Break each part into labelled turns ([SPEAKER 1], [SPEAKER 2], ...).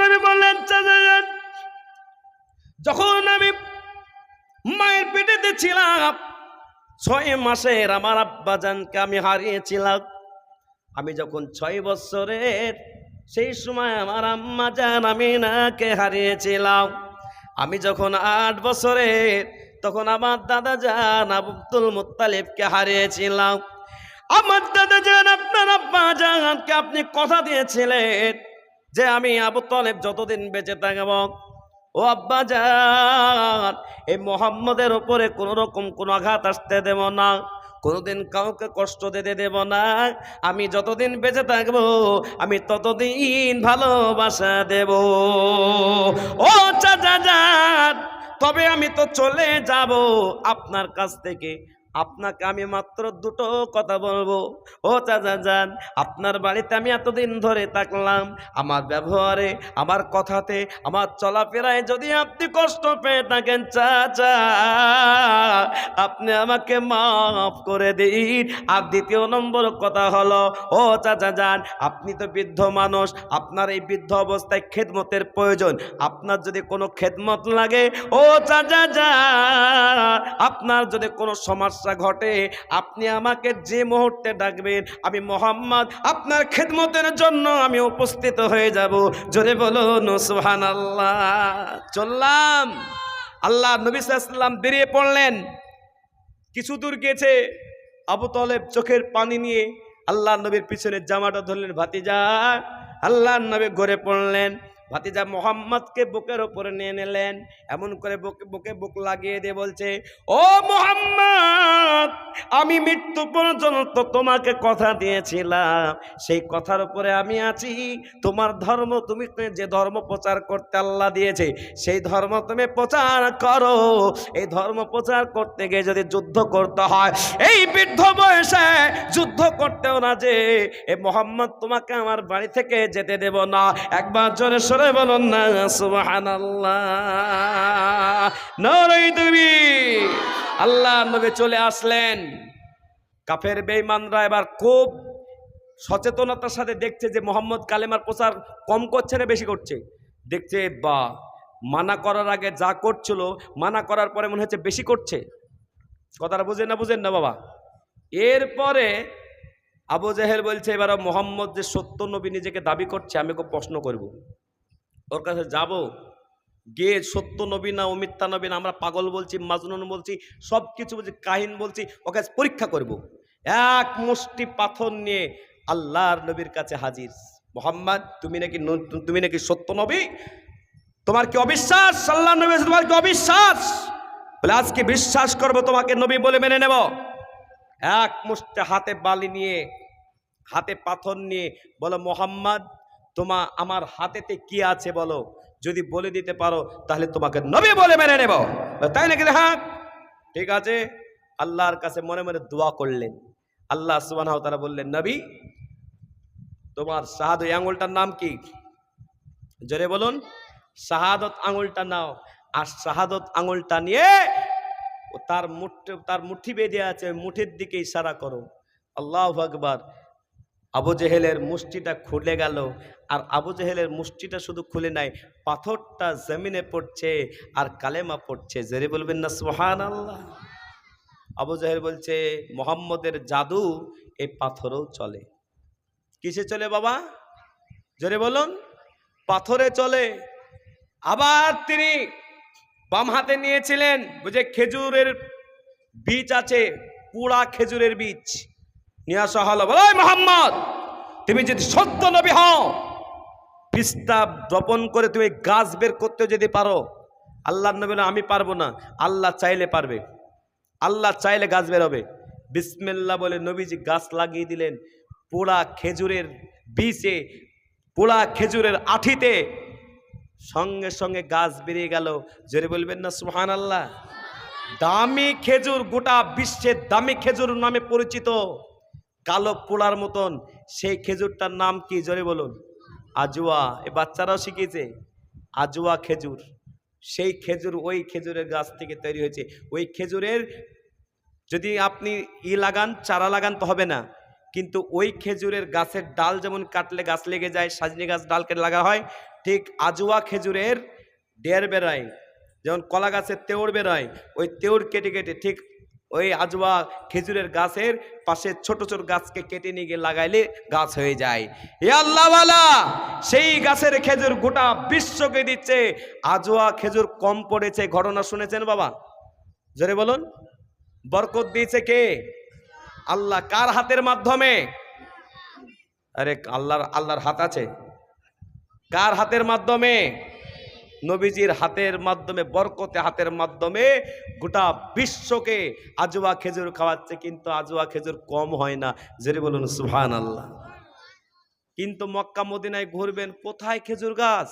[SPEAKER 1] নবী বললেন চাচা যান, যখন আমি মায়ের পেটেতে ছিলাম 6 মাসের আমার আব্বাজানকে আমি হারিয়েছিলাম। আমি যখন 6 বছরের, সেই সময় আমার আম্মা জান আমিনাকে হারিয়েছিলাম। আমি যখন 8 বছরের, তখন আমার দাদা জান আব্দুল মুত্তালিবকে হারিয়েছিলাম। আমার দাদা জান আপনার আব্বা জানকে আপনি কথা দিয়েছিলেন যে আমি আবু তালেব যতদিন বেঁচে থাকব, ও আব্বা জান, এই মোহাম্মদের উপরে কোনো রকম কোনো আঘাত আসতে দেব না, কোনোদিন কাউকে কষ্ট দিতে দেব না। আমি যতদিন বেঁচে থাকবো আমি ততদিন ভালোবাসা দেব। ও চাচা যান, তবে আমি তো চলে যাব আপনার কাছ থেকে। আপনাকে আমি মাত্র 2টো কথা বলবো। ও চাচা যান, আপনার বাড়িতে আমি এতদিন ধরে থাকলাম, আমার ব্যবহারে, আমার কথাতে, আমার চলাফেরায় যদি আপনি কষ্ট পেয়ে থাকেন চাচা, আপনি আমাকে মাফ করে দিন। আর 2য় নম্বর কথা হলো, ও চাচা যান, আপনি তো বৃদ্ধ মানুষ, আপনার এই বৃদ্ধ অবস্থায় খেদমতের প্রয়োজন। আপনার যদি কোনো খেদমত লাগে, ও চাচা যান, আপনার যদি কোনো সমস্যা ঘটে, আপনি আমাকে যে মুহূর্তে ডাকবেন, আমি মোহাম্মদ আপনার খেদমতের জন্য আমি উপস্থিত হয়ে যাব। জোরে বলুন সুবহানাল্লাহ। চললাম। আল্লাহ নবী সাল্লাল্লাহু আলাইহি ওয়াসাল্লাম বেরিয়ে পড়লেন। কিছু দূর গেছে, আবু তালেব চোখের পানি নিয়ে আল্লাহ নবীর পিছনে জামাটা ধরলেন। ভাতিজা, আল্লাহ নবী ঘরে পড়লেন। ভাতিজা মোহাম্মদকে বুকের উপরে নিয়ে নিলেন, এমন করে বুকে বুক লাগিয়ে দিয়ে বলছে, ও মোহাম্মদ, আমি মৃত্যু পর্যন্ত তোমাকে কথা দিয়েছিলাম, সেই কথার উপরে আমি আছি। তোমার ধর্ম, তুমি যে ধর্ম প্রচার করতে আল্লাহ দিয়েছে, সেই ধর্ম তুমি প্রচার করো। এই ধর্ম প্রচার করতে গিয়ে যদি যুদ্ধ করতে হয়, এই বৃদ্ধ বয়সে যুদ্ধ করতেও না যে এ মোহাম্মদ, তোমাকে আমার বাড়ি থেকে যেতে দেব না। একবার জোরে সরে বলুন না সুবহানাল্লাহ, নারে তাকবীর। আল্লাহ নবী চলে আসলেন। কাফের বেঈমানরা এবার খুব সচেতনতার সাথে দেখছে যে মোহাম্মদ কালেমার প্রচার কম করছে না বেশি করছে। দেখছে বা মানা করার আগে যা করছিল, মানা করার পরে মনে হচ্ছে বেশি করছে। কথাটা বুঝেন না বাবা? এরপরে আবু জেহেল বলছে, এবার মোহাম্মদ যে সত্য নবী নিজেকে দাবি করছে, আমি ওকে প্রশ্ন করব, ওর কাছে যাব, গিয়ে সত্য নবী না ও মিথ্যা নবী না, আমরা পাগল বলছি, মাজনুন বলছি, সব কিছু বলছি, কাহিন বলছি, ওকে পরীক্ষা করব। এক মুষ্টি পাথর নিয়ে আল্লাহর নবীর কাছে হাজির। মোহাম্মদ, তুমি নাকি সত্য নবী? তোমার কি অবিশ্বাস? আল্লাহর নবী, তোমার কি অবিশ্বাস? বলে আজকে বিশ্বাস করব, তোমাকে নবী বলে মেনে নেব। এক মুষ্টি হাতে বালি নিয়ে, হাতে পাথর নিয়ে বলো, মোহাম্মদ, আমার হাতেতে কি আছে বলো, যদি বলে দিতে পারো তাহলে তোমাকে নবী বলে মেনে নেব। তাই নাকি? হ্যাঁ, ঠিক আছে। আল্লাহর কাছে মনে মনে দোয়া করলেন। আল্লাহ সুবহানাহু ওয়া তাআলা বললেন, নবী, তোমার শাহাদত আঙ্গুলটার নাম কি? জোরে বলুন। শাহাদত আঙ্গুলটা নাও, আর শাহাদত আঙ্গুলটা নিয়ে তার মুঠি বেঁধে আছে, মুঠির দিকে ইশারা করো। আল্লাহু আকবার। আবু জেহেলের মুষ্টিটা খুলে গেল। আর আবু জেহেলের মুষ্টিটা শুধু খুলে নাই, পাথরটা জমিনে পড়ছে আর কালেমা পড়ছে। জোরে বলবেন না সুবহানাল্লাহ। আবু জেহেল বলছে, মোহাম্মদের জাদু এই পাথরেও চলে। কিসে চলে বাবা? জোরে বলুন। পাথরে চলে। আবার তিনি বাম হাতে নিয়েছিলেন, বুঝে খেজুরের বীজ আছে, পুরা খেজুরের বীজ নিয়ে আসা হলো। বলো, মোহাম্মদ, তুমি যদি সত্য নবী হও, বীজটা রোপণ করে তুমি গাছ বের করতে যদি পারো। আল্লাহর নবী বলে, আমি পারবো না। আল্লাহ চাইলে পারবে, আল্লাহ চাইলে গাছ বের হবে। বিসমিল্লাহ বলে নবীজি গাছ লাগিয়ে দিলেন। পোড়া খেজুরের বীজে, পোড়া খেজুরের আঠিতে সঙ্গে সঙ্গে গাছ বেরিয়ে গেল। জোরে বলবেন না সুবহানাল্লাহ। দামি খেজুর, গোটা বিশ্বের দামি খেজুর নামে পরিচিত, কালো পোড়ার মতন। সেই খেজুরটার নাম কি? জোরে বলুন। আজওয়া। এ বাচ্চারাও শিখেছে, আজওয়া খেজুর। সেই খেজুর ওই খেজুরের গাছ থেকে তৈরি হয়েছে। ওই খেজুরের যদি আপনি লাগান, চারা লাগান তো হবে না, কিন্তু ওই খেজুরের গাছের ডাল যেমন কাটলে গাছ লেগে যায়, সাজনি গাছ ডাল কেটে লাগা হয়, ঠিক আজওয়া খেজুরের ডের বেরোয়, যেমন কলা গাছের তেওড় বেরোয়, ওই তেওড় কেটে কেটে ঠিক ওই আজওয়া খেজুরের গাছের পাশে ছোট ছোট গাছকে কেটে নিয়ে গিয়ে লাগাইলে গাছ হয়ে যায়। হে আল্লাহওয়ালা, সেই গাছের খেজুর গোটা বিশ্বকে দিচ্ছে। আজওয়া খেজুর কম পড়েছে, ঘটনা শুনেছেন বাবা? জোরে বলুন। বরকত দিয়েছে কে? আল্লাহ। কার হাতের মাধ্যমে? আরে আল্লাহর হাত আছে। কার হাতের মাধ্যমে? নবীজির হাতের মাধ্যমে, বরকতে হাতের মাধ্যমে গোটা বিশ্বকে আজওয়া খেজুর খাওয়াচ্ছে। কিন্তু আজওয়া খেজুর কম হয় না, জোরে বলুন সুবহানাল্লাহ। কিন্তু মক্কা মদিনায় ঘুরবেন, কোথায় খেজুর গাছ,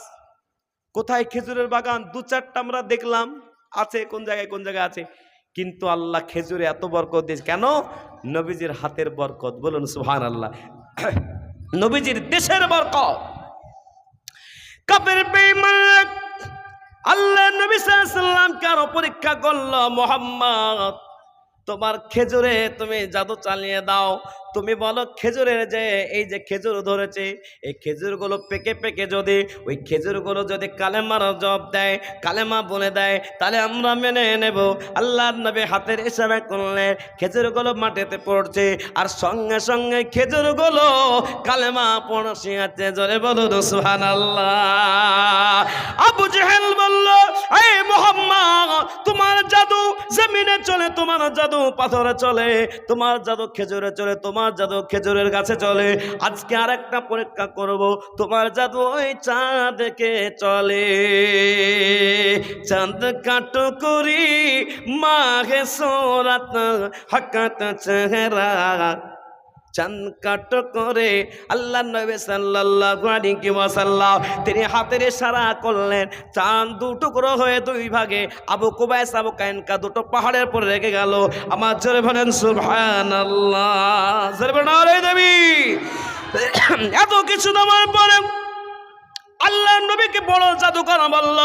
[SPEAKER 1] কোথায় খেজুরের বাগান? দু চারটা আমরা দেখলাম আছে, কোন জায়গায় কোন জায়গায় আছে। কিন্তু আল্লাহ খেজুরে এত বরকত দিয়েছে কেন? নবীজির হাতের বরকত। বলুন সুবহানাল্লাহ। নবীজির দেশের বরকত। কাফের বেঈমান আল্লাহ নবী সাল্লাল্লাহু আলাইহি ওয়াসাল্লামকে আরো পরীক্ষা করলো, মুহাম্মদ তোমার খেজুরে তুমি জাদু চালিয়ে দাও। তুমি বলো খেজুরের যে এই যে খেজুর ধরেছে, এই খেজুরগুলো পেকে পেকে যদি ওই খেজুরগুলো যদি কালেমার জবাব দেয়, কালেমা বলে দেয়, তাহলে আমরা মেনে নেব। আল্লাহর নবী হাতের ইশারা করলে খেজুরগুলো মাটিতে পড়ছে, আর সঙ্গে সঙ্গে খেজুরগুলো কালেমা পড়ছে আছে। জোরে বলুন সুবহানাল্লাহ। আবু জেহেল বলল, এই মুহাম্মদ তোমার জাদু জমিনে চলে, তোমার জাদু পাথরে চলে, তোমার জাদু খেজুরে চলে, তোমার জাদু খেজুরের গাছে চলে। আজকে আর একটা পরীক্ষা করব, তোমার জাদু ওই চাঁদকে চলে। চাঁদ কাটো করি মাঘে সোরাত হকাত চেহারা, চাঁদ কাট করে আল্লাহ নবী সাল্লাল্লাহু আলাইহি ওয়াসাল্লাম তিনি হাতের ইশারা করলেন, চাঁদ দু টুকরো হয়ে দুই ভাগে আবু কুবাইস আবু কাইনকা দুটো পাহাড়ের উপর রেখে গেল। আমার জোরে বলেন সুবহানাল্লাহ। জোরে বলেন আরে নবী। এত কিছু দেওয়ার পরে আল্লাহ নবীকে বড় জাদুকর বলল,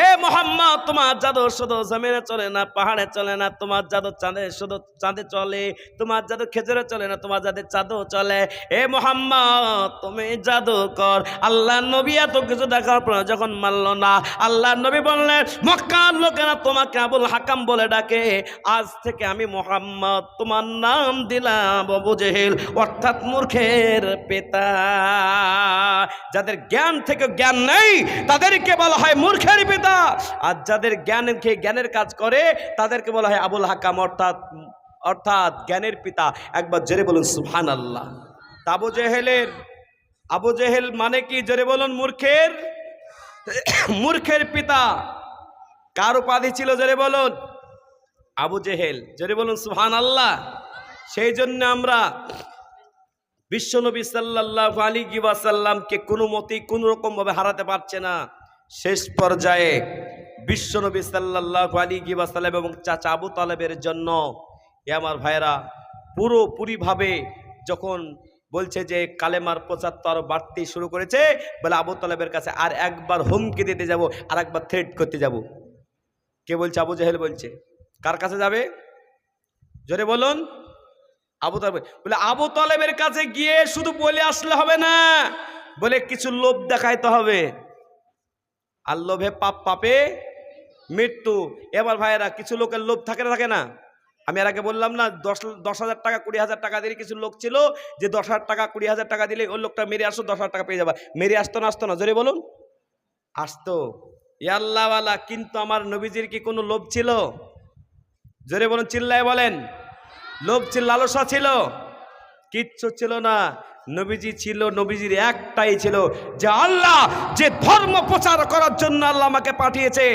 [SPEAKER 1] এ মুহাম্মদ তোমার জাদু শুধু জমিনে চলে না, পাহাড়ে চলে না, তোমার জাদু চাঁদে শুধু চাঁদে চলে, তোমার জাদু খেজুরে চলে না, তোমার জাদু চাঁদও চলে। এ মুহাম্মদ তুমি জাদু কর। আল্লাহ নবী এত কিছু দেখার পর যখন মানল না, আল্লাহ নবী বললেন, মক্কার লোকেরা তোমাকে আবুল হাকাম বলে ডাকে, আজ থেকে আমি মুহাম্মদ তোমার নাম দিলাম আবু জেহেল, অর্থাৎ মূর্খের পিতা। যাদের জ্ঞান থেকে জ্ঞান নেই তাদেরকে বলা হয় মূর্খের পিতা, আর যাদের জ্ঞানের কাজ করে তাদেরকে বলা হয় আবুল হাকাম, অর্থাৎ জ্ঞানের পিতা। একবার জোরে বলুন সুবহানাল্লাহ। আবু জেহেল মানে কি? জোরে বলুন মূর্খের পিতা। কার উপাধি ছিল? জোরে বলুন আবু জেহেল। জোরে বলুন সুবহানাল্লাহ। সেই জন্য আমরা বিশ্বনবী সাল্লাল্লাহু আলাইহি ওয়াসাল্লামকে কোনো মতেই কোনো রকম ভাবে হারাতে পারছে না। শেষ পর্যায়ে বিশ্বনবী সাল্লাল্লাহু আলাইহি ওয়াসাল্লাম এবং চাচা আবু তালেবের জন্য আমার ভাইরা পুরোপুরিভাবে যখন বলছে যে কালেমার প্রচার তো আরো বাড়তে শুরু করেছে, বলে আবু তালেবের কাছে আর একবার হুমকি দিতে যাব, আর একবার থ্রেট করতে যাব। কে বলছে? আবু জেহেল বলছে। কার কাছে যাবে? জোরে বলুন। আবু তালেব বলে, আবু তালেবের কাছে গিয়ে শুধু বলে আসলে হবে না, বলে কিছু লোভ দেখাইতে হবে, আর লোভে পাপে মৃত্যু। এবার ভাইয়েরা কিছু লোকের লোভ থাকে না? আমি আর আগে বললাম না 10,000 টাকা 20,000 টাকা দিলে কিছু লোক ছিল যে 10,000 টাকা 20,000 টাকা দিলে ওই লোকটা মেরে আসতো, 10,000 টাকা পেয়ে যাবা। মেরে আসতো না? আসতো না? জোরে বলুন। আসতো। ইয়া আল্লাহওয়ালা, কিন্তু আমার নবীজির কি কোনো লোভ ছিল? জোরে বলুন, চিল্লায় বলেন। লোভ ছিল, লালসা ছিল? কিচ্ছু ছিল না। নবীজি ছিল, নবীজির একটাই ছিল যে আল্লাহ যে ধর্ম প্রচার করার জন্য আল্লাহ আমাকে পাঠিয়েছে,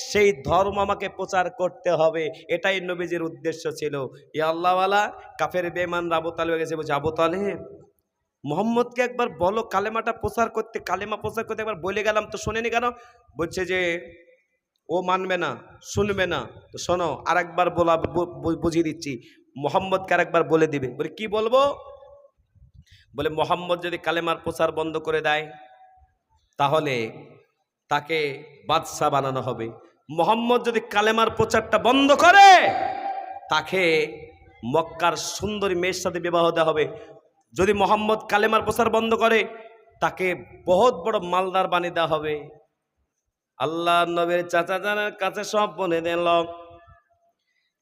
[SPEAKER 1] সেই ধর্ম আমাকে প্রচার করতে হবে, এটাই নবীজির উদ্দেশ্য ছিল। ইয়া আল্লাহওয়ালা কাফের বেঈমান আবু তালেব গেছে, বলছে আবু তালেব মোহাম্মদকে একবার বলো কালেমা প্রচার করতে একবার বলে গেলাম তো শোনেনি কেন? বলছে যে ও মানবে না, শুনবে না। তো শোনো, আর একবার বুঝিয়ে দিচ্ছি, মোহাম্মদকে আর একবার বলে দিবে। বলে কি বলবো? বলে মোহাম্মদ যদি কালেমার প্রচার বন্ধ করে দেয় তাহলে তাকে বাদশাহ বানানো হবে। মোহাম্মদ যদি কালেমার প্রচারটা বন্ধ করে তাকে মক্কার সুন্দরী মেয়ের সাথে বিবাহ দেওয়া হবে। যদি মোহাম্মদ কালেমার প্রচার বন্ধ করে তাকে বহুত বড় মালদার বানিয়ে দেওয়া হবে। আল্লাহ নবীর চাচা জানের কাছে সব বলে দিল।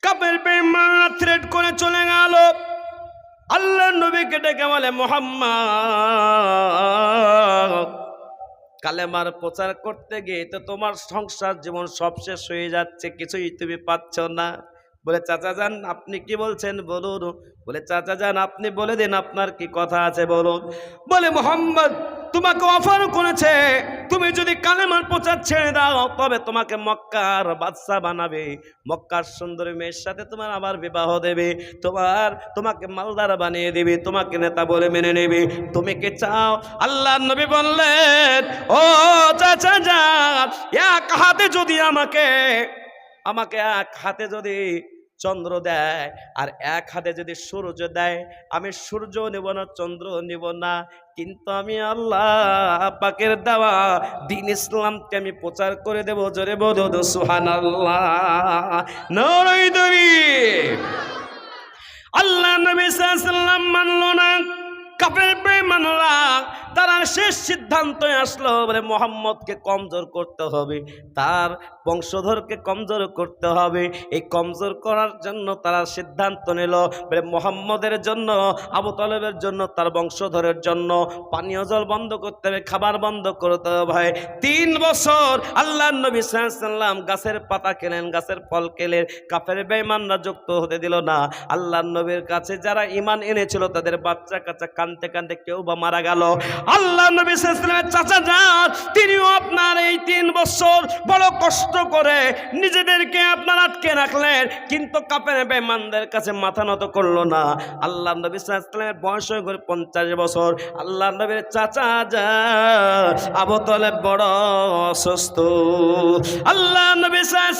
[SPEAKER 1] কাফের বেঈমান থ্রেট করে চলে গেল। আল্লাহ নবীকে ডেকে বলে, মুহাম্মদ, কালেমার প্রচার করতে গিয়ে তো তোমার সংসার জীবন সব শেষ হয়ে যাচ্ছে, কিছুই তুমি পাচ্ছ না। বলে, চাচা যান আপনি কি বলছেন বলুন। বলে, চাচা যান আপনি বলে দিন আপনার কি কথা আছে বলুন। বলে, মুহাম্মদ তোমাকে অফার করেছে, তুমি যদি কালেমার প্রচার ছেড়ে দাও তবে তোমাকে মক্কার বাদশা বানাবে, মক্কার সুন্দরী মেয়ের সাথে তোমার আবার বিবাহ দেবে, তোমাকে মালদার বানিয়ে দেবে, তোমাকে নেতা বলে মেনে নেবে। তুমি কি চাও? আল্লাহ নবী বললেন, ও চাচা যান, এক হাতে যদি আমাকে এক হাতে যদি চন্দ্র দেয় আর এক হাতে যদি সূর্য দেয়, আমি সূর্য নেব না, চন্দ্র নেব না, কিন্তু আমি আল্লাহ পাকের দেওয়া দ্বীন ইসলামকে আমি প্রচার করে দেব। জোরে বলো সুবহানাল্লাহ, নারায়ে তাকবীর। আল্লাহ নবী সাল্লাল্লাহু আলাইহি ওয়াসাল্লাম মানল না। কাফের বেঈমানরা তারা শেষ সিদ্ধান্ত আসলো, বলে মুহাম্মদকে কমজোর করতে হবে, তার বংশধরকে কমজোর করতে হবে। এই কমজোর করার জন্য তারা সিদ্ধান্ত নিল, বলে মুহাম্মদের জন্য, আবু তালেবের জন্য, তার বংশধরের জন্য পানীয় জল বন্ধ করতে হবে, খাবার বন্ধ করতে হবে। ভাই 3 বছর আল্লাহ নবী সাল্লাল্লাহু আলাইহি ওয়াসাল্লাম গাছের পাতা খেলেন, গাছের ফল খেলেন, কাফের বেঈমানরা যুক্ত হতে দিল না। আল্লাহ নবীর কাছে যারা ঈমান এনেছিল তাদের বাচ্চা কাচ্চা কাঁদতে কাঁদতে কেউ বা মারা গেল। আল্লাহ নবী সাল্লাল্লাহু আলাইহি ওয়াসাল্লামের চাচা যান, তিনিও আপনার এই 3 বছর বড় কষ্ট করে নিজেদেরকে আপনার আটকে রাখলেন, কিন্তু কাফের বেঈমানদের কাছে মাথা নত করলো না। আল্লাহ নবী সাল্লাল্লাহু আলাইহি ওয়াসাল্লামের বয়স হয়ে গেল 50 বছর। আল্লাহ নবীর চাচা যান আবু তালেব বড় অসুস্থ। আল্লাহ নবী সাল্লাল্লাহু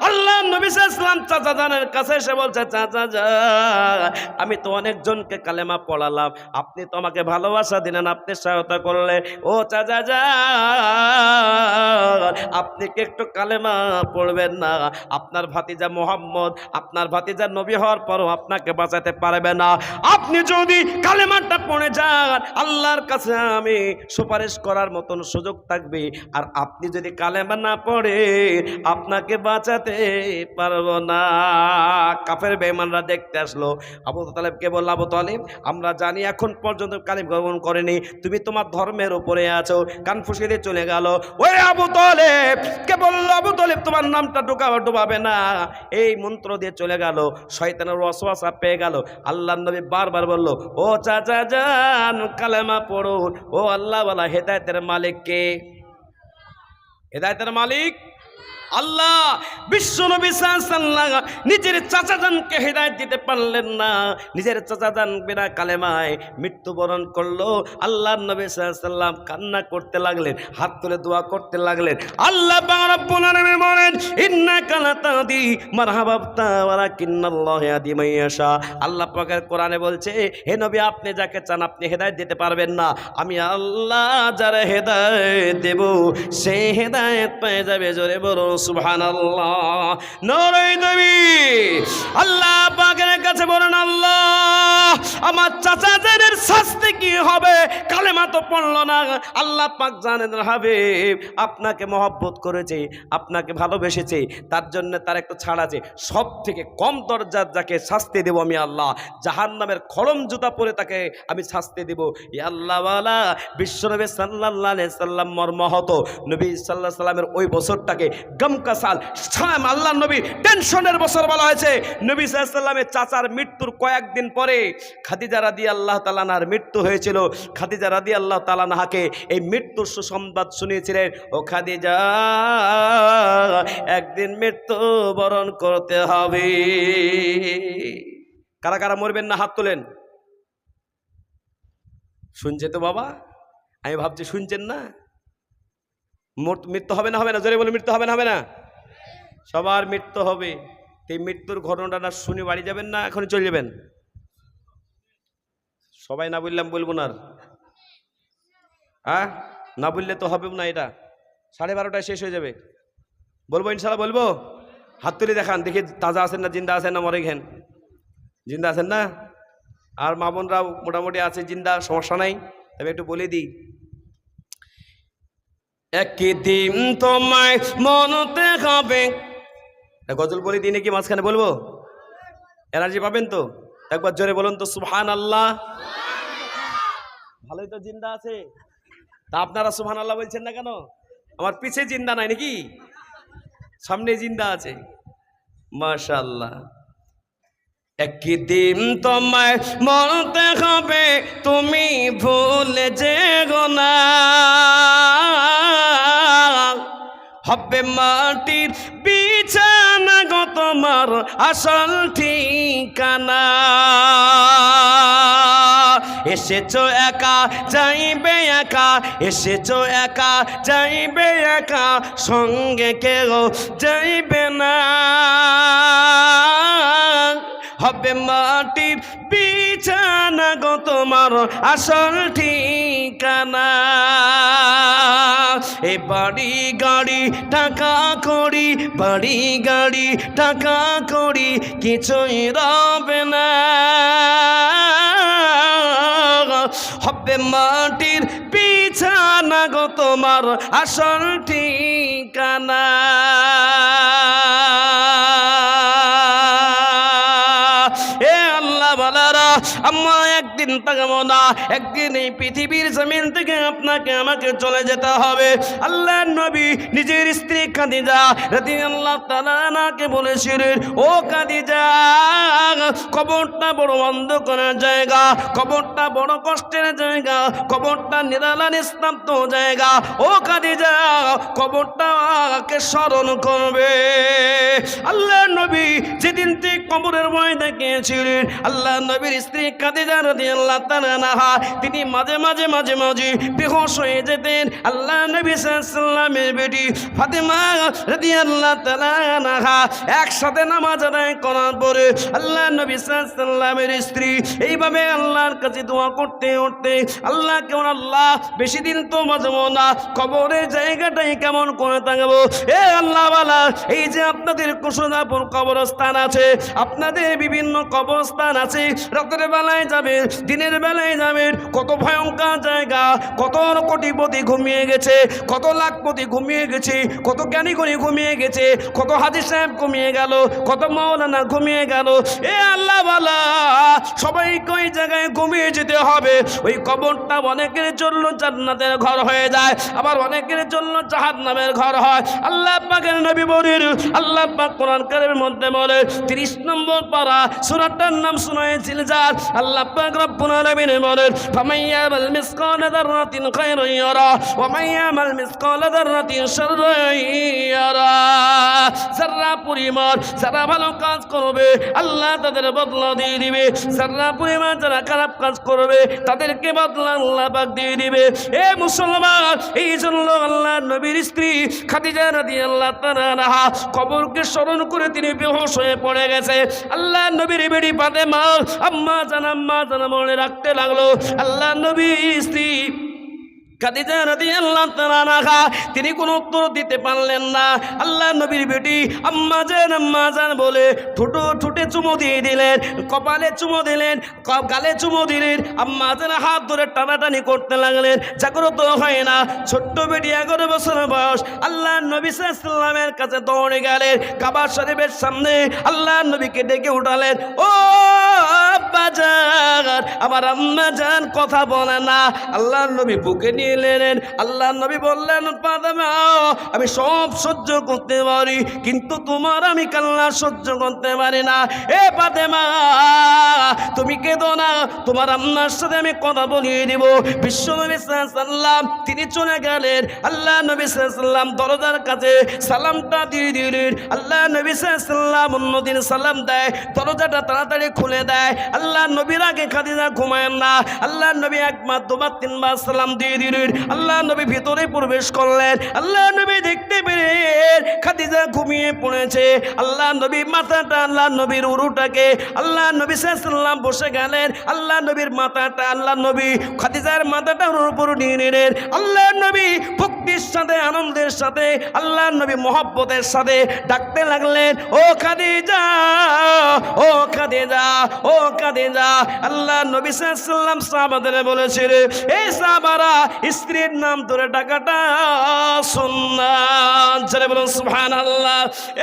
[SPEAKER 1] আলাইহি ওয়াসাল্লাম চাচা জানের কাছে এসে বলছে, চাচা যান আমি তো অনেকজনকে কালেমা পড়ালাম, আপনি তো আমাকে ভালোবাসা দিলেন, আপনি সহায়তা করলেন, ও চাচা যান আপনি কি একটু কালেমা পড়বেন না? আপনার ভাতিজা মুহাম্মদ, আপনার ভাতিজা নবী হওয়ার পরও আপনাকে বাঁচাতে পারবে না, আপনি যদি কালেমাটা পড়ে যান আল্লাহর কাছে আমি সুপারিশ করার মতন সুযোগ থাকবে, আর আপনি যদি কালেমা না পড়ে আপনাকে বাঁচাতে পারবো না। কাফের বেঈমানরা দেখতে আসলো, আবু তালেবকে বলল, আবু তালেব আমরা জানি এখন পর্যন্ত কালিম গ্রহণ করেনি, তুমি তোমার ধর্মের উপরে আছো। কান ফুসকে দিয়ে চলে গেল। ওই আবু তালেব কে বলল, আবু তালেব তোমার নামটা ডুবাবে না, এই মন্ত্র দিয়ে চলে গেল। শয়তানের ওয়াসওয়াসা পেয়ে গেল। আল্লাহর নবী বারবার বলল, ও চাচা যান কালেমা পড়ুন। ও আল্লাহ ওয়ালা হেদায়েতের মালিক কে? হেদায়েতের মালিক আল্লাহ। বিশ্ব নবী সাল্লাল্লাহু আলাইহি ওয়াসাল্লাম নিজের চাচা জানকে হেদায়েত দিতে পারলেন না, নিজের চাচা জান বিনা কালেমায় মৃত্যুবরণ করলো। আল্লাহর নবী সাল্লাল্লাহু আলাইহি ওয়াসাল্লাম কান্না করতে লাগলেন, হাত তুলে দোয়া করতে লাগলেন। আল্লাহ পাক রব্বুল আলামিন বলেন, ইন্নাকা লাতাহদি মান আহবাবতা ওয়ালাকিন্নাল্লাহু ইয়াহদি মান ইয়াশা। আল্লাহ পাকের কোরআনে বলছে, হে নবী আপনি যাকে চান আপনি হেদায়েত দিতে পারবেন না, আমি আল্লাহ যারা হেদায়েত দেব সে হেদায়েত পেয়ে যাবে। জোরে বলো সুবহানাল্লাহ, নারায়ে তাকবীর। আল্লাহ পাকের কাছে বলেন, আল্লাহ আমার চাচা জানের শাস্তি কি হবে? কালেমা তো পড়লো না। আল্লাহ পাক জানেন হাবিব আপনাকে মহব্বত করেছে, আপনাকে ভালোবেসেছে, তার জন্য তার একটু ছাড় আছে। সব থেকে কম দরজার যাকে শাস্তি দেব আমি আল্লাহ, জাহান্নামের খড়ম জুতা পরে তাকে আমি শাস্তি দেব। ইয়া আল্লাহওয়ালা বিশ্বনবী সাল্লাল্লাহু আলাইহি সাল্লাম মর্মাহত। নবী সাল্লাল্লাহু আলাইহি সাল্লামের ওই বছরটাকে গমকা সাল, আল্লাহ নবী টেনশনের বছর বলা হয়েছে। নবী সাল্লাল্লাহু আলাইহি সাল্লামের চাচার মৃত্যুর কয়েকদিন পরে খাদিজা রাদিয়াল্লাহু তাআলা আনহার মৃত্যু হয়েছিল। খাদিজা রাদিয়াল্লাহু তাআলা আনহাকে এই মৃত্যুর সুসংবাদ শুনিয়েছিলেন, ও খাদিজা একদিন মৃত্যু বরণ করতে হবে। কারা কারা মরবেন না হাত তোলেন। শুনছে তো বাবা? আমি ভাবছি শুনছেন না। মৃত্যু হবে না? হবে না? জোরে বলে মৃত্যু হবে না? হবে না? সবার মৃত্যু হবে। এই মৃত্যুর ঘটনাটা শুনে বাড়ি যাবেন না এখনই চলে যাবেন? সবাই না বললাম বলবো না, হ্যাঁ না বললে তো হবে না। এটা 12:30টায় শেষ হয়ে যাবে। বলবো ইনশাল্লাহ বলবো। হাত তুলে দেখান দেখি তাজা আছেন না, জিন্দা আছেন না, মরে গেন। জিন্দা আছেন না? আর মা বোনরাও মোটামুটি আছে জিন্দা, সমস্যা নাই। আমি একটু বলে দিই, একদিন তোমায় মনতে হবে। গজল বলে দিই নাকি মাঝখানে বলবো? এনার্জি পাবেন তো? একবার জোরে বলুন তো সুবহানাল্লাহ। ভালোই তো জিন্দা আছে, তা আপনারা সুবহানাল্লাহ বলছেন না কেন? আমার পিছে জিন্দা নাই নাকি? সামনে জিন্দা আছে, মাশাআল্লাহ। একদিন তোমায় মরতে হবে, তুমি ভুলে যেও না। হবে মাটির বিছানা গো তোমার আসল ঠিকানা। এসেছো একা যাইবে একা, এসেছো একা যাইবে একা, সঙ্গে কেউ যাইবে না। হবে মাটির বিছানা গো তোমার আসল ঠিকানা। এ বাড়ি গাড়ি টাকা করি, বাড়ি গাড়ি টাকা করি, কিছুই রবে না। হবে মাটির বিছানা গো তোমার আসল ঠিকানা। আম্মা একদিন তাকাবো না, একদিন এই পৃথিবীর জমিন থেকে আপনাকে আমাকে চলে যেতে হবে। আল্লাহর নবী নিজের স্ত্রী খাদিজা রাদিয়াল্লাহু তাআলা আনহাকে বলেছিলেন, ও খাদিজা, কবরটা বড় অন্ধকারের জায়গা, কবরটা বড় কষ্টের জায়গা, কবরটা নিরালা নিস্তব্ধ জায়গা। ও খাদিজা, কবরটাকে স্মরণ করবে। আল্লাহর নবী যেদিন থেকে কবরের ভয় দেখিয়েছিলেন, আল্লাহর নবীর স্ত্রী খাদিজা রাদিয়াল্লাহু তাআলা আনহা তিনি মাঝে মাঝে বেহুশ হয়ে যেতেন। আল্লাহর নবী সাল্লাল্লাহু আলাইহি ওয়াসাল্লামের বেটি ফাতেমা রাদিয়াল্লাহু তাআলা আনহা একসাথে নামাজ আদায় করার পরে আল্লাহর নবী সাল্লাল্লাহু আলাইহি ওয়াসাল্লামের স্ত্রী এইভাবে আল্লাহর কাছে দোয়া করতে করতে, আল্লাহ কেমন, আল্লাহ বেশি দিন তো বাঁচবো না, কবরের জায়গাটাই কেমন করে থাকবো। এ আল্লাহ ওয়ালা, এই যে আপনাদের কুশলাপুর কবরস্থান আছে, আপনাদের বিভিন্ন কবরস্থান আছে, রাতের বেলায় যাবেন, দিনের বেলায় যাবেন, কত ভয়ঙ্কর জায়গা, কত কোটিপতি ঘুমিয়ে গেছে, কত লাখপতি ঘুমিয়ে গেছে, কত জ্ঞানী গুণী ঘুমিয়ে গেছে, কত হাজী সাহেব ঘুমিয়ে গেল, কত মাওলানা ঘুমিয়ে গেল। এ আল্লাহ ওয়ালা, সবাইকে ওই জায়গায় ঘুমিয়ে যেতে হবে। ওই কবরটা অনেকের জন্য জান্নাতের ঘর হয়ে যায়, আবার অনেকের জন্য জাহান্নামের ঘর হয়। আল্লাহ পাকের নবী বলেন, আল্লাহ পাক কোরআন কারীমের মধ্যে বলে 30 নম্বর পারা সূরাটার নাম সূরা জিলজাল। আল্লাহ পাক রব্বুল আলামিন বলেন, ফামাইয়ামাল মিসকালা যাররাতিন খায়রান ইয়ারা ওয়া মাইয়ামাল মিসকালা যাররাতিন শাররান ইয়ারা। যারা পরিমাণ যারা ভালো কাজ করবে আল্লাহ তাদের বদলা দিয়ে দিবে, যারা পরিমাণ যারা খারাপ কাজ করবে তাদেরকে বদলা আল্লাহ পাক দিয়ে দিবে। এ মুসলমান, এই জন্য আল্লাহর নবীর স্ত্রী খাদিজা রাদিয়াল্লাহু তাআলা আনহা কবরকে স্মরণ করে তিনি বেহুশ হয়ে পড়ে গেছে। আল্লাহর নবীর বেটি ফাতেমা আম্মা জান মনে রাখতে লাগলো। আল্লাহর নবীর স্ত্রী খাদিজা রাদিয়াল্লাহু তাআলা আনহা তিনি কোনো উত্তর দিতে পারলেন না। আল্লাহর নবীর বেটি আম্মা জান বলে ঠোঁটে চুমো দিয়ে দিলেন, কপালে চুমো দিলেন, গালে চুমো দিলেন। আম্মা জান হাত ধরে টানাটানি করতে লাগলেন, জাগ্রত হয় না। ছোট্ট বেটি 11 বছর বয়স আল্লাহর নবী সাল্লাল্লাহু আলাইহি ওয়াসাল্লামের কাছে দৌড়ে গেলেন, কাবা শরীফের সামনে আল্লাহর নবীকে ডেকে উঠালেন, ও আব্বা জান, আমার আম্মা জান কথা বলে না। আল্লাহর নবী বুকে নিয়ে এলেন। আল্লাহর নবী বললেন, ফাতেমা, আমি সব সহ্য করতে পারি, কিন্তু তোমার আমি কান্না সহ্য করতে পারি না। এ ফাতেমা, তুমি কেঁদো না, তোমার আম্মার সাথে আমি কথা বলিয়ে দিব। বিশ্বনবী সাল্লাল্লাহু আলাইহি ওয়াসাল্লাম তিনি চলে গেলেন। আল্লাহ নবী সাল্লাল্লাহু আলাইহি ওয়াসাল্লাম দরজার কাছে সালামটা দিয়ে দিলেন। আল্লাহ নবী সাল্লাল্লাহু আলাইহি ওয়াসাল্লাম অন্যদিন সালাম দেয়, দরজাটা তাড়াতাড়ি খুলে দেয়। আল্লাহ নবীর আগে খাদিজা ঘুমায় না। আল্লাহ নবী একবার দুবার তিনবার সালাম দিয়ে দিলেন। আল্লাহ নবী ভিতরে প্রবেশ করলেন। আল্লাহ নবী দেখতে পেলেন খাদিজা ঘুমিয়ে পড়েছে। আল্লাহ নবী মাথাটা, আল্লাহ নবীর উরুটাকে আল্লাহ নবী সাল্লাল্লাহু আলাইহি ওয়াসাল্লাম বসে গেলেন। আল্লাহ নবীর মাথাটা আল্লাহ নবী খাদিজার মাথাটা উপর নিয়ে নিলেন। আল্লাহ নবী ভক্তির সাথে, আনন্দের সাথে, আল্লাহ নবী মোহব্বতের সাথে ডাকতে লাগলেন, ও খাদিজা, ও খাদিজা, ও খাদিজা। খাদিজা, আল্লাহ নবী সাল্লাল্লাহু আলাইহি ওয়াসাল্লাম সাহাবাদের বলেছিল, এই সাহাবারা স্ত্রীর নাম ধরে ডাকাটা সুন্নাত। জোরে বলুন সুবহানাল্লাহ।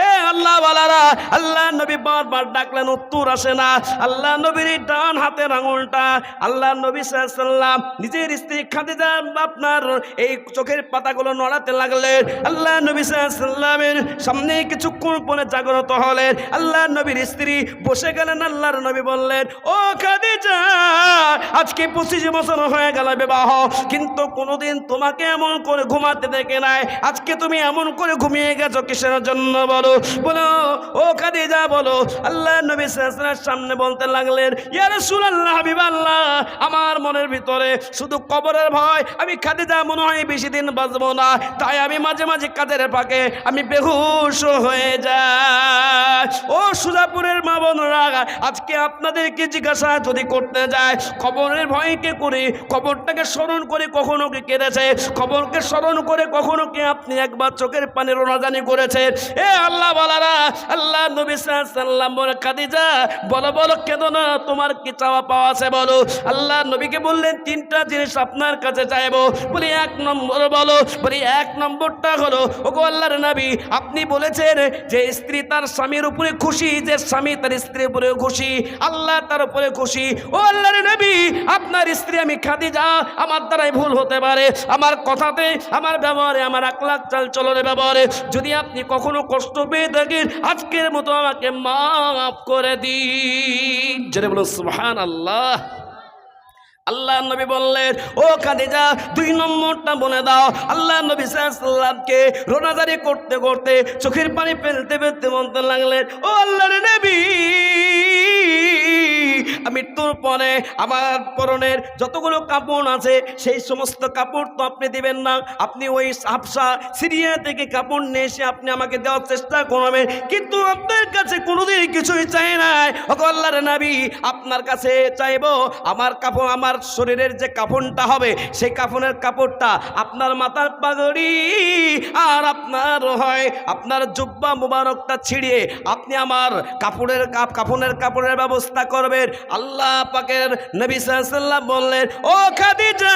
[SPEAKER 1] এ আল্লাহ ওয়ালারা, আল্লাহ নবী বারবার ডাকলেন, উত্তর আসে না। আল্লাহ নবীর ডান হাতের আঙুলটা আল্লাহ নবী সাল্লাল্লাহু আলাইহি ওয়াসাল্লাম নিজের স্ত্রী খাদিজা আপনার এই চোখের পাতাগুলো নড়াতে লাগলেন। আল্লাহ নবী সাল্লাল্লাহু আলাইহি ওয়াসাল্লামের সামনে কিছুক্ষণ পরে জাগ্রত হলেন। আল্লাহ নবীর স্ত্রী বসে গেলেন। আল্লাহর নবী বললেন, ও খাদিজা, আজকে 25 বছর হয়ে গেল বিবাহ, কিন্তু কোনোদিন তোমাকে এমন করে ঘুমাতে দেখে নাই। আজকে তুমি এমন করে ঘুমিয়ে গেছো কিসের জন্য বলো? বলো ও খাদিজা বলো। আল্লাহ নবী সাল্লাল্লাহু আলাইহি ওয়াসাল্লাম সামনে বলতে লাগলেন, ইয়া রাসূলুল্লাহ, হাবিবাল্লাহ, আমার মনের ভিতরে শুধু কবরের ভয়। আমি খাদিজা মনে হয় বেশি দিন বাঁচবো না, তাই আমি মাঝে মাঝে কাজের ফাঁকে আমি বেহুশ হয়ে যাই। ও সুজাপুরের মা বোনরা, আজকে আপনাদেরকে জিজ্ঞাসা যদি করতে যায়, কবরের ভয় কে করে? কবরটাকে স্মরণ করে কখনো কি কেঁদেছে? কবরকে স্মরণ করে কখনো কি আপনি একবার চোখের পানি রোনাজানি করেছে? এ আল্লাহ বলারা, আল্লাহ নবী সাল্লাল্লাহু আলাইহি ওয়াসাল্লাম বলে, খাদিজা বলো বলো, কেঁদো না, তোমার কি চাওয়া পাওয়া আছে বলো। আল্লাহ নবীকে বললেন, 3টা জিনিস আপনার কাছে চাইবো। বলি 1 নম্বর বলো। বলি 1 নম্বরটা হলো, ওগো আল্লাহর নবী, আপনি বলেছেন যে স্ত্রী তার স্বামীর উপরে খুশি, যে স্বামী তার স্ত্রীর উপরে খুশি, আল্লাহ তার উপরে খুশি। ও আল্লাহর নবী, আপনার স্ত্রী আমি খাদিজা, আমার দ্বারাই ভুল হতে পারে, আমার কথাতে, আমার ব্যবহারে, আমার আখলাক চাল চলনের ব্যবহারে যদি আপনি কখনো কষ্ট পেয়ে থাকেন, আজকের মতো আমাকে মাফ করে দিন। জোরে বলুন সুবহানাল্লাহ। আল্লাহ নবী বললেন, ও খাদিজা, 2 নম্বরটা বলে দাও। আল্লাহ নবী সাল্লাল্লাহু আলাইহি ওয়াসাল্লামকে রোনাজারি করতে করতে চোখের পানি ফেলতে ফেলতে বলতে লাগলেন, ও আল্লাহর নবী, মৃত্যুর পরে আমার পরনের যতগুলো কাপড় আছে সেই সমস্ত কাপড় তো আপনি দিবেন না, আপনি ওই হাবশা সিরিয়া থেকে কাপড় নিয়ে এসে আপনি আমাকে দেওয়ার চেষ্টা করবেন, কিন্তু আপনার কাছে কোনোদিন কিছুই চাই নাই। ও আল্লাহর নবী, আপনার কাছে চাইবো আমার কাপড়, আমার শরীরের যে কাফনটা হবে সেই কাফনের কাপড়টা, আপনার মাথার পাগড়ি আর আপনার হয় আপনার জুব্বা মুবারকটা ছিঁড়িয়ে আপনি আমার কাফনের কাপড়ের ব্যবস্থা করবেন। আল্লাহ পাকের নবী সাল্লাল্লাহু আলাইহি ওয়াসাল্লাম বললেন, ও খাদিজা,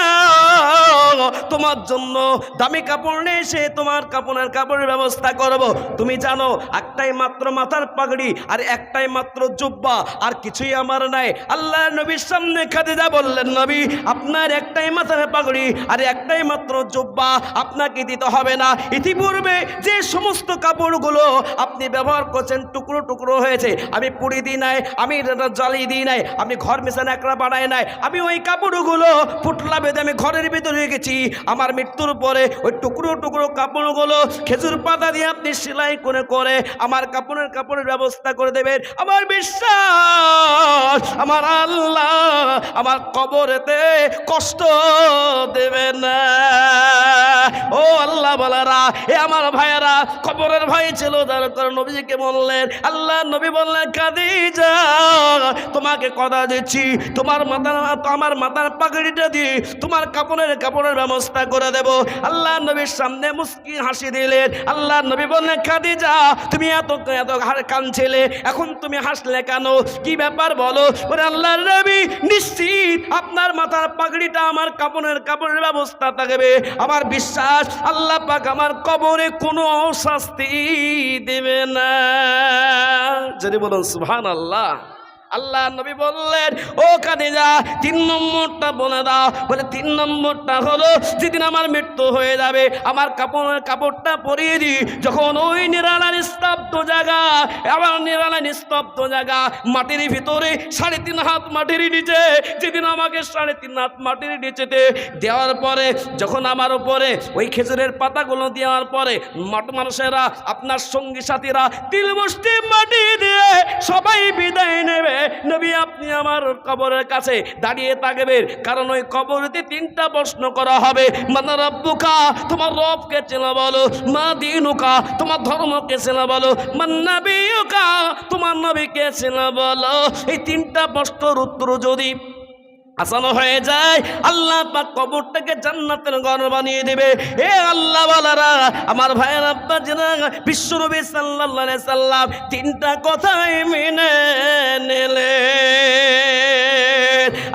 [SPEAKER 1] তোমার জন্য দামি কাপড় নিয়ে এসে তোমার কাফনের কাপড়ের ব্যবস্থা করব। তুমি জানো একটাই মাত্র মাথার পাগড়ি আর একটাই মাত্র জুব্বা, আর কিছুই আমার নাই। আল্লাহ নবীর সামনে খাদিজা বললেন, নবী, আপনার একটাই মাথার পাগড়ি আর একটাই মাত্র জুব্বা আপনাকে দিতে হবে না। ইতিপূর্বে যে সমস্ত কাপড়গুলো আপনি ব্যবহার করছেন টুকরো টুকরো হয়েছে, আমি পুড়ি দিই নাই, আমি জ্বালিয়ে দিই নাই, আমি ঘর মেশানো একলা বানাই নাই, আমি ওই কাপড়গুলো পুটলা বেঁধে আমি ঘরের ভিতরে রেখেছি। আমার মৃত্যুর পরে ওই টুকরো টুকরো কাপড়গুলো খেজুর পাতা দিয়ে আপনি সেলাই করে করে আমার কাপড়ের ব্যবস্থা করে দেবেন। আমার বিশ্বাস, আমার আল্লাহ আমার কবরেতে কষ্ট দেবে না। ও আল্লাহ বলারা, এ আমার ভাইয়েরা, কবরের ভয় ছিল যার কারণে নবীকে বললেন। আল্লাহ নবী বললেন, খাদিজা, তোমাকে কথা দিচ্ছি, আমার মাথার পাগড়িটা দিয়ে তোমার কাপড়ের ব্যবস্থা করে দেব। আল্লাহ নবীর সামনে মুস্কি হাসি দিলেন। আল্লাহ নবী বললেন, খাদিজা, তুমি এত কাঁদছিলে, এখন তুমি হাসলে কেন? কি ব্যাপার বলো? ওরে আল্লাহর নবী, নিশ্চিত আপনার মাথার পাগড়িটা আমার কাপড়ের ব্যবস্থা থাকবে। আমার বিশ্বাস, আল্লাহ পাক আমার কবরে কোনো শাস্তি দেবে না। যদি বলুন সুবহানাল্লাহ। আল্লাহ নবী বললেন, ও খাদিজা, 3 নম্বরটা বলে দাও। বলে 3 নম্বরটা হলো, যেদিন আমার মৃত্যু হয়ে যাবে আমার কাপড়টা পরিয়ে দিই, যখন ওই নিরালা নিস্তব্ধ জায়গা, আবার নিরালা নিস্তব্ধ জায়গা, মাটির ভিতরে 3.5 হাত মাটির নিচে, যেদিন আমাকে 3.5 হাত মাটির নিচেতে দেওয়ার পরে, যখন আমার উপরে ওই খেজুরের পাতাগুলো দেওয়ার পরে মানুষেরা, আপনার সঙ্গী সাথীরা 3 মুষ্টি মাটি দিয়ে সবাই বিদায় নেবে, নবী আপনি আমার কবরের কাছে দাঁড়িয়ে থাকবেন, কারণ ওই কবরেতে 3টা প্রশ্ন করা হবে। মান রাব্বুকা, তোমার রবকে চেনা বলো। মা দীনুকা, তোমার ধর্মকে চেনা বলো। মান নাবিয়ুকা, তোমার নবীকে চেনা বলো। এই 3টা প্রশ্নের উত্তর যদি আসানো হয়ে যায়, আল্লাহ পাক কবরটাকে জান্নাতের ঘর বানিয়ে দেবে। হে আল্লাহ ওয়ালারা, আমার ভাইয়ের আব্বাজিরা, বিশ্বনবী সাল্লাল্লাহু আলাইহি সাল্লাম তিনটা কথাই মেনে নিলেন।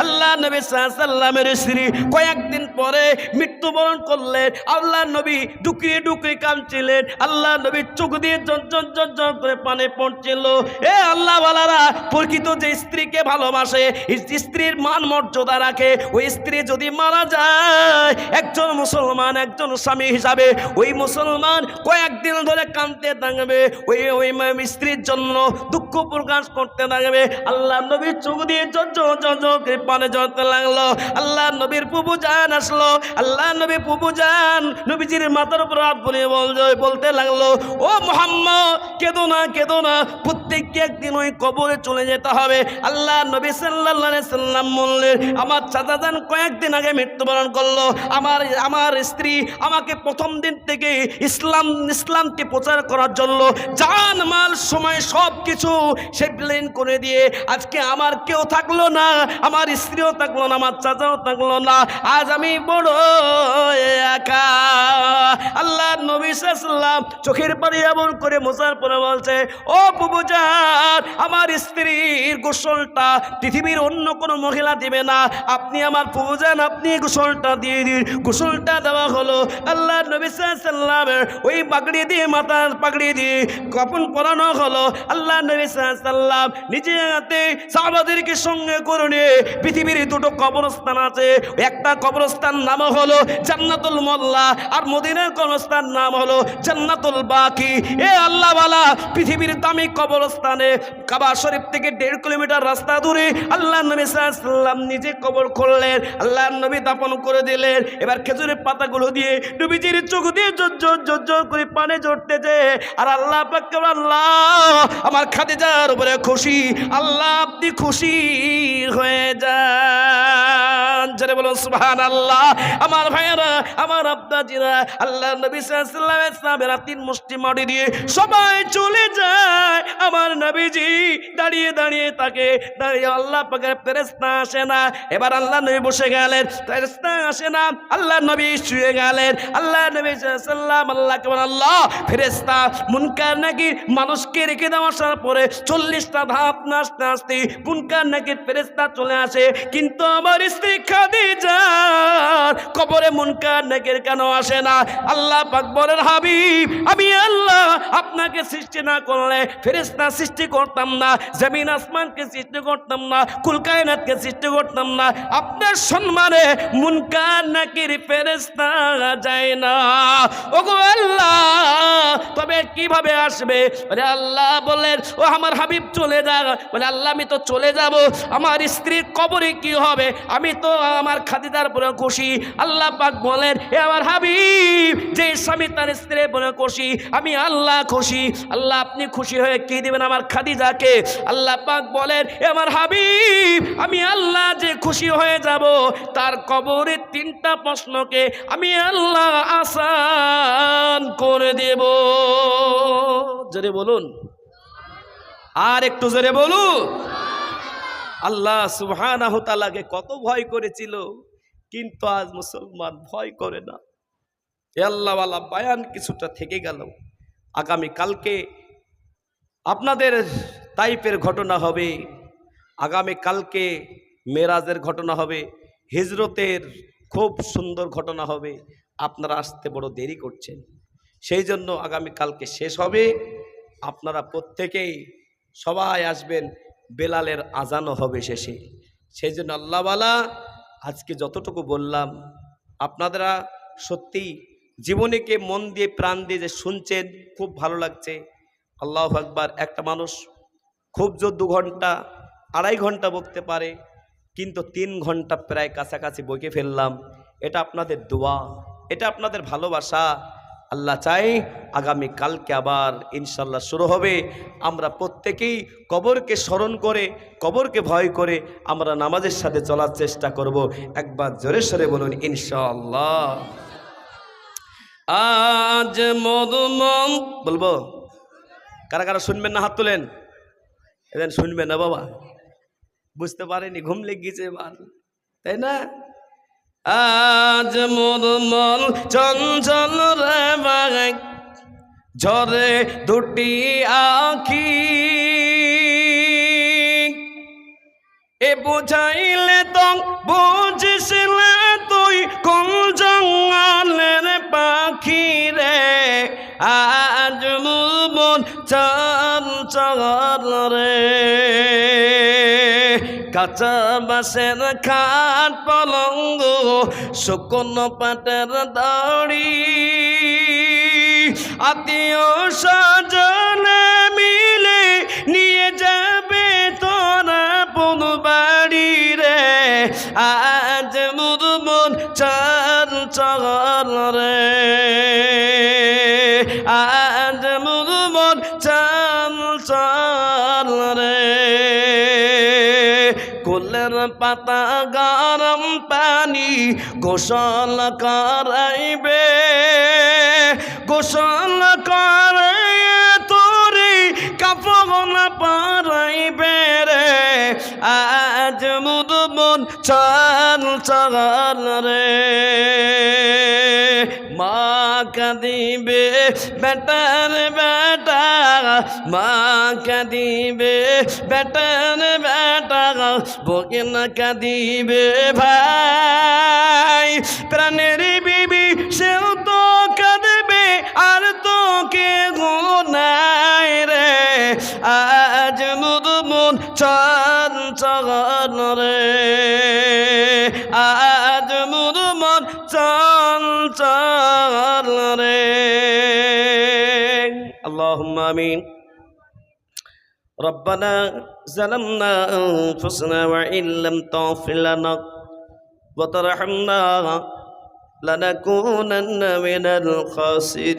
[SPEAKER 1] আল্লাহ নবী সাল্লাল্লাহু আলাইহি সাল্লামের স্ত্রী কয়েকদিন পরে মৃত্যুবরণ করলেন। আল্লাহ নবী ডুকরিয়ে ডুকরিয়ে কাঁদছিলেন। আল্লাহ নবী চোখ দিয়ে ঝরঝর করে পানি পড়ছিল। এ আল্লাহ ওয়ালারা, প্রকৃত যে স্ত্রীকে ভালোবাসে, স্ত্রীর মান মর্যাদা রাখে, ওই স্ত্রী যদি মারা যায়, একজন মুসলমান, একজন স্বামী হিসাবে ওই মুসলমান কয়েকদিন ধরে কাঁদতে থাকবে, ওই স্ত্রীর জন্য দুঃখ প্রকাশ করতে থাকবে। আল্লাহ নবী চোখ দিয়ে ঝরঝর পানি ঝরতে লাগলো। আল্লাহ নবীর ফুফু জান আসলো। আল্লাহ নবী ফুফু জান নবীজির মাথার উপর হাত বুলিয়ে বলতে লাগলো, ও মুহাম্মদ, কেঁদো না, কেঁদো না, প্রত্যেককে একদিন ওই কবরে চলে যেতে হবে। আল্লাহ নবী সাল্লাল্লাহু আলাইহি সাল্লাম বললেন, আমার চাচা জান কয়েকদিন আগে মৃত্যুবরণ করলো। আমার স্ত্রী আমাকে প্রথম দিন থেকে ইসলামকে প্রচার করার জন্য জান মাল সময় সব কিছু সে প্লেন করে দিয়ে আজকে আমার কেউ থাকলো না, আমার স্ত্রীও থাকলো না, আমার চাচাও থাকলো না, আজ আমি বড় একা। আল্লাহ নবী সাল্লাল্লাহু চোখের পানি এমন করে মোছার পরে বলছে, ও বুবুজান, আমার স্ত্রীর গোসলটা পৃথিবীর অন্য কোনো মহিলা দিবে না, আপনি আমার বুবুজান, আপনি গোসলটা দিয়ে দিন। গোসলটা দেওয়া হলো। আল্লাহ নবী সাল্লাল্লাহু ওই পাগড়ি দিয়ে, মাথার পাগড়ি দিয়ে কাফন পরানো হলো। আল্লাহ নবী সাল্লাল্লাহু নিজে হাতে সাহাবাদেরকে সঙ্গে করে নিয়ে, পৃথিবীর দুটো কবরস্থান আছে, একটা কবরস্থান নাম হলো জান্নাতুল মোল্লা, আর মদিনার কবরস্থান নাম হলো জান্নাতুল বাকি। এ আল্লাহ ওয়ালা, পৃথিবীর দামি কবরস্থানে কাবা শরীফ থেকে 1.5 কিলোমিটার রাস্তা দূরে আল্লাহ নবী সাল্লাল্লাহু আলাইহি ওয়াসাল্লাম নিজে কবর খুঁড়লেন। আল্লাহ নবী দাফন করে দিলেন। এবার খেজুরের পাতাগুলো দিয়ে নবীজির চোখ দিয়ে ঝরঝর করে পানি ঝরতেছে। আর আল্লাহ পাক, আল্লাহ আমার খাদিজার উপরে খুশি, আল্লাহ আপনি খুশি হয়ে যান। জোরে বলুন সুবহানাল্লাহ। আমার ভাইয়েরা, আমার আব্বাজিরা, আল্লাহ নবী সাল্লাল্লাহু আলাইহি ওয়াসাল্লাম 3 মুষ্টি মাটি দিয়ে সবাই চলে যায়। আমার নবীজি দাঁড়িয়ে দাঁড়িয়ে তাকে দাঁড়িয়ে, আল্লাহ পাকের ফেরেশতা আসে না। এবার আল্লাহ নবী বসে গেলেন, ফেরেশতা আসে না, আল্লাহ নবী শুয়ে গেলেন। আল্লাহ নবী সাল্লাল্লাহু আল্লাহকে বলেন, আল্লাহ ফেরেশতা মুনকার নাকির মানুষকে রেখে দেওয়ার পরে 40টা ধাপ নাচতে নাচতে মুনকার নাকির ফেরেশতা চলে আসে, কিন্তু আমার স্ত্রী খাদিজার কবরে মুনকার নাকির কেন আসে না? আল্লাহ পাক বলেন, হাবিব, আমি আল্লাহ আপনাকে সৃষ্টি না করলে ফেরেশতা সৃষ্টি করতাম না, জমিন আসমানকে সৃষ্টি করতাম না, কুল কায়নাতকে সৃষ্টি করতাম না। আপনার সম্মানে মুনকার নাকির ফেরেশতা যায় না। ওগো আল্লাহ, তবে কিভাবে আসবে? বলে আল্লাহ বলেন, ও আমার হাবিব চলে যা। বলে আল্লাহ, আমি তো চলে যাব, আমার স্ত্রীর কবরে কি হবে? আমি তো আমার খাদিজার উপরে খুশি। আল্লাহ পাক বলেন, এ আমার হাবিব, যে স্বামী তার স্ত্রীর উপরে খুশি, আমি আল্লাহ খুশি। আল্লাহ আপনি খুশি হয়ে কি দিবেন আমার খাদিজাকে? আল্লাহ পাক বলেন, এ আমার হাবিব, আমি আল্লাহ যে খুশি হয়ে যাব, তার কবরের 3টা প্রশ্নকে আমি আল্লাহ আসান করে দেব। জোরে বলুন, আর একটু জোরে বলুন। আল্লাহ সুবহানাহু তাআলাকে কত ভয় করেছিল, কিন্তু আজ মুসলমান ভয় করে না। এ আল্লাহওয়ালা বায়ান কিছুটা থেকে গেল। আগামী কালকে আপনাদের তাইফের ঘটনা হবে, আগামী কালকে মেরাজের ঘটনা হবে, হিজরতের খুব সুন্দর ঘটনা হবে। আপনারা আসতে বড় দেরি করছেন, সেই জন্য আগামী কালকে শেষ হবে। আপনারা প্রত্যেকেই সবাই আসবেন, বেলালের আজানও হবে শেষে। সেই জন্য আল্লাহওয়ালা আজকে যতটুকু বললাম, আপনারা সত্যি জীবনীকে মন দিয়ে প্রাণ দিয়ে যে শুনছেন, খুব ভালো লাগছে। আল্লাহু আকবার। একটা মানুষ খুব জোর 2 ঘন্টা 2.5 ঘন্টা বকতে পারে, কিন্তু 3 ঘন্টা প্রায় কাছাকাছি বকে ফেললাম। এটা আপনাদের দোয়া, এটা আপনাদের ভালোবাসা। আল্লাহ চাই আগামী কালকে আবার ইনশাল্লাহ শুরু হবে। আমরা প্রত্যেকেই কবরকে স্মরণ করে, কবরকে ভয় করে আমরা নামাজের সাথে চলার চেষ্টা করব। একবার জোরে সরে বলুন ইনশাআল্লাহ। আজ মধুমম বলবো, কারা কারা শুনবেন না হাত তোলেন। এদিন শুনবেন না বাবা, বুঝতে পারেনি, ঘুম লেগে গেছে এবার, তাই না? আজ মোর মন চঞ্চল রে ভাই, ঝরে দুটি আখি, এ বুঝাইলে তো বুঝিসলে তুই কোন জঙ্গলের পাখি রে। আজ মোর মন চঞ্চল রে, কাঁচা বাঁশের খাট পলঙ্গ, শুকনো পাটের দড়ি, আত্মীয় স্বজনে মিলে নিয়ে যাবে তোরা পুন বাড়ি রে। আজ মোর মন চঞ্চল রে, আজ মোর মন চঞ্চল রে। কুলের পাতা গরম পানি গোসল করাইবে, গোসল করে তোরে কাফন পরাইবে রে। আজ মোর মন চঞ্চল রে, মা কাঁদিবে বেটার বেটা, মা কাঁদিবে বেটার বেটা, বকেন কাঁদিবে ভাই, প্রাণের বিবি সেও তো কাঁদবে আর তোকে গোনাই রে। আজ মোর মন চঞ্চল রে, আজ মোর মন চঞ্চল রে। আল্লাহুম্মা আমিন। ربنا ظلمنا أنفسنا وإن لم تغفر لنا وترحمنا لنكونن من الخاسرين